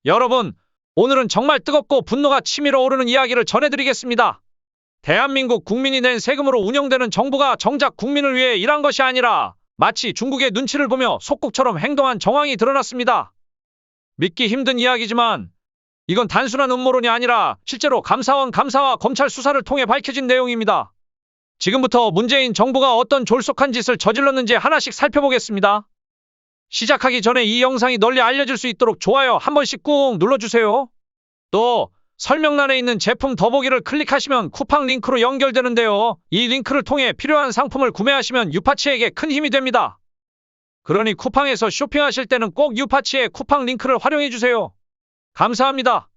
여러분, 오늘은 정말 뜨겁고 분노가 치밀어 오르는 이야기를 전해드리겠습니다. 대한민국 국민이 낸 세금으로 운영되는 정부가 정작 국민을 위해 일한 것이 아니라 마치 중국의 눈치를 보며 속국처럼 행동한 정황이 드러났습니다. 믿기 힘든 이야기지만 이건 단순한 음모론이 아니라 실제로 감사원 감사와 검찰 수사를 통해 밝혀진 내용입니다. 지금부터 문재인 정부가 어떤 졸속한 짓을 저질렀는지 하나씩 살펴보겠습니다. 시작하기 전에 이 영상이 널리 알려질 수 있도록 좋아요 한 번씩 꾹 눌러주세요. 또 설명란에 있는 제품 더보기를 클릭하시면 쿠팡 링크로 연결되는데요. 이 링크를 통해 필요한 상품을 구매하시면 유파치에게 큰 힘이 됩니다. 그러니 쿠팡에서 쇼핑하실 때는 꼭 유파치의 쿠팡 링크를 활용해주세요. 감사합니다.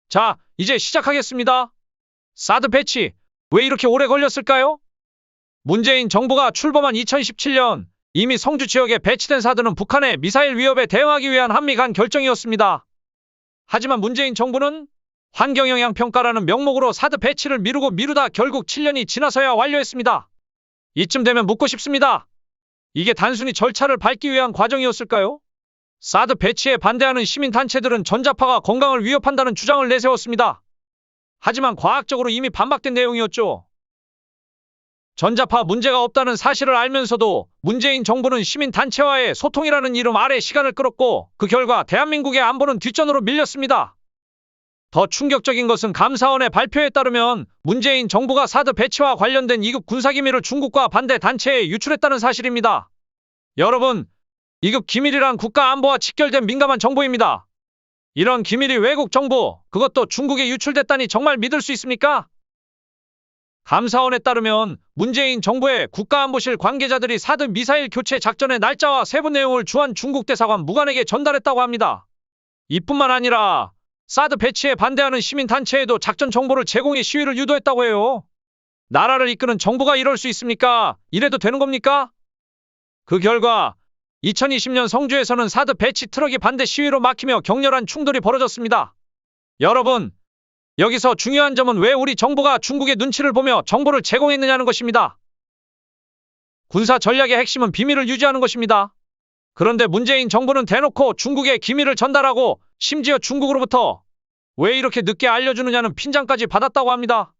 자, 이제 시작하겠습니다. 사드 배치, 왜 이렇게 오래 걸렸을까요? 문재인 정부가 출범한 2017년 이미 성주 지역에 배치된 사드는 북한의 미사일 위협에 대응하기 위한 한미 간 결정이었습니다. 하지만 문재인 정부는 환경영향평가라는 명목으로 사드 배치를 미루다 결국 7년이 지나서야 완료했습니다. 이쯤 되면 묻고 싶습니다. 이게 단순히 절차를 밟기 위한 과정이었을까요? 사드 배치에 반대하는 시민단체들은 전자파가 건강을 위협한다는 주장을 내세웠습니다. 하지만 과학적으로 이미 반박된 내용이었죠. 전자파 문제가 없다는 사실을 알면서도 문재인 정부는 시민단체와의 소통이라는 이름 아래 시간을 끌었고 그 결과 대한민국의 안보는 뒷전으로 밀렸습니다. 더 충격적인 것은 감사원의 발표에 따르면 문재인 정부가 사드 배치와 관련된 2급 군사기밀을 중국과 반대 단체에 유출했다는 사실입니다. 여러분, 2급 기밀이란 국가안보와 직결된 민감한 정보입니다. 이런 기밀이 외국 정보, 그것도 중국에 유출됐다니 정말 믿을 수 있습니까? 감사원에 따르면 문재인 정부의 국가안보실 관계자들이 사드 미사일 교체 작전의 날짜와 세부 내용을 주한 중국 대사관 무관에게 전달했다고 합니다. 이뿐만 아니라 사드 배치에 반대하는 시민단체에도 작전 정보를 제공해 시위를 유도했다고 해요. 나라를 이끄는 정부가 이럴 수 있습니까? 이래도 되는 겁니까? 그 결과 2020년 성주에서는 사드 배치 트럭이 반대 시위로 막히며 격렬한 충돌이 벌어졌습니다. 여러분, 여기서 중요한 점은 왜 우리 정부가 중국의 눈치를 보며 정보를 제공했느냐는 것입니다. 군사 전략의 핵심은 비밀을 유지하는 것입니다. 그런데 문재인 정부는 대놓고 중국에 기밀을 전달하고 심지어 중국으로부터 왜 이렇게 늦게 알려주느냐는 핀잔까지 받았다고 합니다.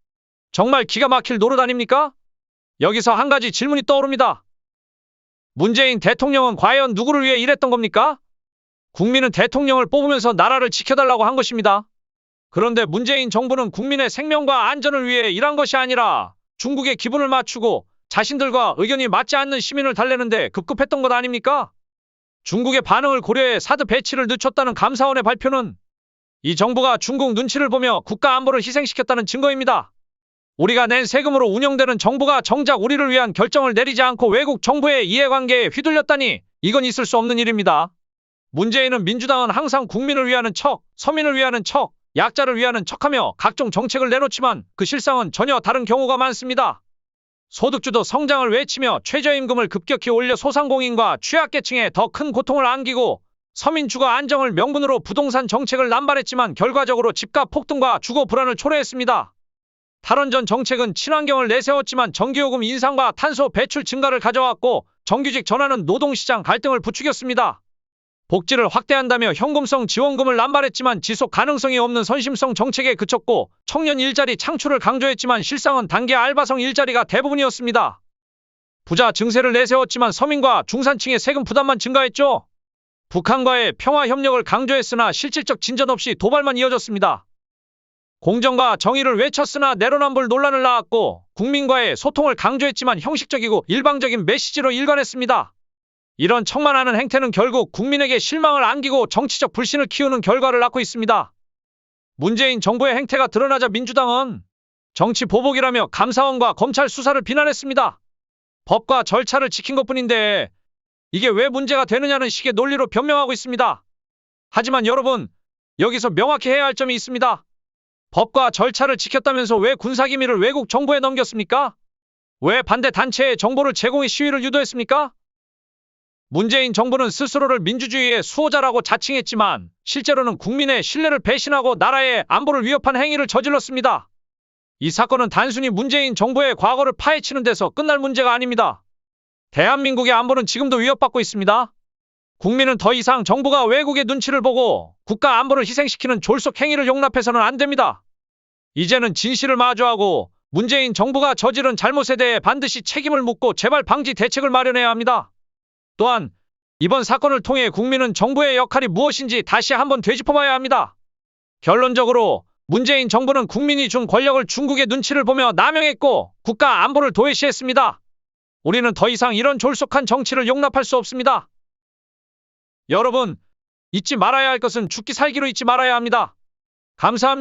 정말 기가 막힐 노릇 아닙니까? 여기서 한 가지 질문이 떠오릅니다. 문재인 대통령은 과연 누구를 위해 일했던 겁니까? 국민은 대통령을 뽑으면서 나라를 지켜달라고 한 것입니다. 그런데 문재인 정부는 국민의 생명과 안전을 위해 일한 것이 아니라 중국의 기분을 맞추고 자신들과 의견이 맞지 않는 시민을 달래는데 급급했던 것 아닙니까? 중국의 반응을 고려해 사드 배치를 늦췄다는 감사원의 발표는 이 정부가 중국 눈치를 보며 국가 안보를 희생시켰다는 증거입니다. 우리가 낸 세금으로 운영되는 정부가 정작 우리를 위한 결정을 내리지 않고 외국 정부의 이해관계에 휘둘렸다니 이건 있을 수 없는 일입니다. 문재인은 민주당은 항상 국민을 위하는 척, 서민을 위하는 척, 약자를 위하는 척하며 각종 정책을 내놓지만 그 실상은 전혀 다른 경우가 많습니다. 소득주도 성장을 외치며 최저임금을 급격히 올려 소상공인과 취약계층에 더 큰 고통을 안기고 서민 주거 안정을 명분으로 부동산 정책을 남발했지만 결과적으로 집값 폭등과 주거 불안을 초래했습니다. 탈원전 정책은 친환경을 내세웠지만 전기요금 인상과 탄소 배출 증가를 가져왔고 정규직 전환은 노동시장 갈등을 부추겼습니다. 복지를 확대한다며 현금성 지원금을 남발했지만 지속 가능성이 없는 선심성 정책에 그쳤고 청년 일자리 창출을 강조했지만 실상은 단기 알바성 일자리가 대부분이었습니다. 부자 증세를 내세웠지만 서민과 중산층의 세금 부담만 증가했죠. 북한과의 평화 협력을 강조했으나 실질적 진전 없이 도발만 이어졌습니다. 공정과 정의를 외쳤으나 내로남불 논란을 낳았고 국민과의 소통을 강조했지만 형식적이고 일방적인 메시지로 일관했습니다. 이런 척만하는 행태는 결국 국민에게 실망을 안기고 정치적 불신을 키우는 결과를 낳고 있습니다. 문재인 정부의 행태가 드러나자 민주당은 정치 보복이라며 감사원과 검찰 수사를 비난했습니다. 법과 절차를 지킨 것뿐인데 이게 왜 문제가 되느냐는 식의 논리로 변명하고 있습니다. 하지만 여러분, 여기서 명확히 해야 할 점이 있습니다. 법과 절차를 지켰다면서 왜 군사기밀을 외국 정부에 넘겼습니까? 왜 반대 단체에 정보를 제공해 시위를 유도했습니까? 문재인 정부는 스스로를 민주주의의 수호자라고 자칭했지만 실제로는 국민의 신뢰를 배신하고 나라의 안보를 위협한 행위를 저질렀습니다. 이 사건은 단순히 문재인 정부의 과거를 파헤치는 데서 끝날 문제가 아닙니다. 대한민국의 안보는 지금도 위협받고 있습니다. 국민은 더 이상 정부가 외국의 눈치를 보고 국가 안보를 희생시키는 졸속 행위를 용납해서는 안 됩니다. 이제는 진실을 마주하고 문재인 정부가 저지른 잘못에 대해 반드시 책임을 묻고 재발 방지 대책을 마련해야 합니다. 또한 이번 사건을 통해 국민은 정부의 역할이 무엇인지 다시 한번 되짚어봐야 합니다. 결론적으로 문재인 정부는 국민이 준 권력을 중국의 눈치를 보며 남용했고 국가 안보를 도외시했습니다. 우리는 더 이상 이런 졸속한 정치를 용납할 수 없습니다. 여러분, 잊지 말아야 할 것은 죽기 살기로 잊지 말아야 합니다. 감사합니다.